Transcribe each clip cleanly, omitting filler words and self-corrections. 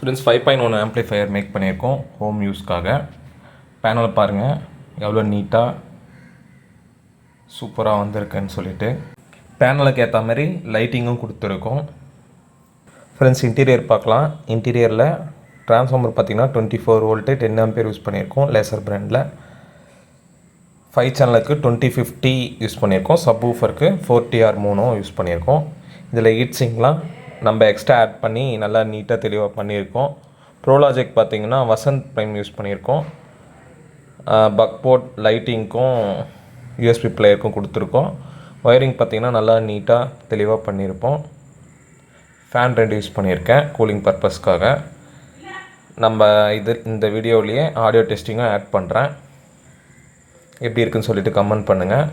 Friends 5.1 amplifier make பண்ணியிருக்கோம் home யூஸ்க்காக. பேனலை பாருங்கள் எவ்வளோ நீட்டாக சூப்பராக வந்திருக்குன்னு சொல்லிட்டு. பேனலுக்கு ஏற்ற மாதிரி லைட்டிங்கும் கொடுத்துருக்கோம். ஃப்ரெண்ட்ஸ் இன்டீரியர் பார்க்கலாம். இன்டீரியரில் ட்ரான்ஸ்ஃபார்மர் பார்த்திங்கன்னா 24 வோல்ட்டு 10 ஆம்பியர் யூஸ் பண்ணியிருக்கோம் லேசர் பிராண்டில். 5 சேனலுக்கு 2050 யூஸ் பண்ணியிருக்கோம். சப் ஊஃபருக்கு 4TR 3 யூஸ் பண்ணியிருக்கோம். இதில் ஹீட்ஸிங்லாம் நம்ம எக்ஸ்ட்ரா ஆட் பண்ணி நல்லா நீட்டாக தெளிவாக பண்ணியிருக்கோம். ப்ரோலாஜிக் பார்த்திங்கன்னா வசந்த் ப்ரைம் யூஸ் பண்ணியிருக்கோம். பக்போர்ட் லைட்டிங்க்கும் யூஎஸ்பி பிளேயருக்கும் கொடுத்துருக்கோம். ஒயரிங் பார்த்திங்கன்னா நல்லா நீட்டாக தெளிவாக பண்ணியிருப்போம். ஃபேன் 2 யூஸ் பண்ணியிருக்கேன் கூலிங் பர்பஸ்க்காக. நம்ம இந்த வீடியோவிலேயே ஆடியோ டெஸ்டிங்கும் ஆட் பண்ணுறேன். எப்படி இருக்குன்னு சொல்லிட்டு கமெண்ட் பண்ணுங்கள்.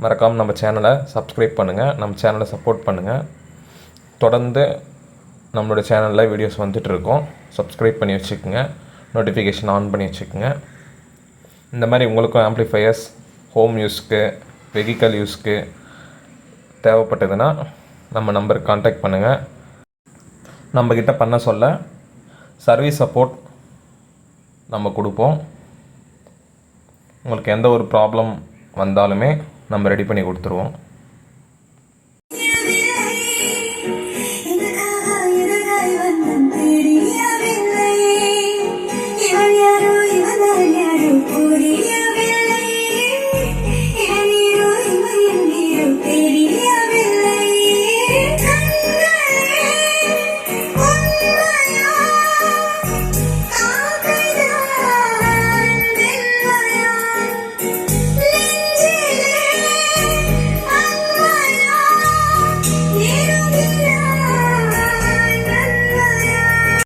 மறக்காமல் நம்ம சேனலை சப்ஸ்கிரைப் பண்ணுங்கள். நம்ம சேனலை சப்போர்ட் பண்ணுங்கள். தொடர்ந்து நம்மளோட சேனலில் வீடியோஸ் வந்துட்டுருக்கோம். சப்ஸ்கிரைப் பண்ணி வச்சுக்கோங்க. நோட்டிஃபிகேஷன் ஆன் பண்ணி வச்சுக்கோங்க. இந்த மாதிரி உங்களுக்கும் ஆம்ப்ளிஃபையர்ஸ் ஹோம் யூஸ்க்கு வெஹிக்கல் யூஸ்க்கு தேவைப்பட்டதுன்னா நம்ம நம்பருக்கு கான்டாக்ட் பண்ணுங்கள். நம்மக்கிட்ட பண்ண சொல்ல சர்வீஸ் சப்போர்ட் நம்ம கொடுப்போம். உங்களுக்கு எந்த ஒரு ப்ராப்ளம் வந்தாலுமே நம்ம ரெடி பண்ணி கொடுத்துருவோம்.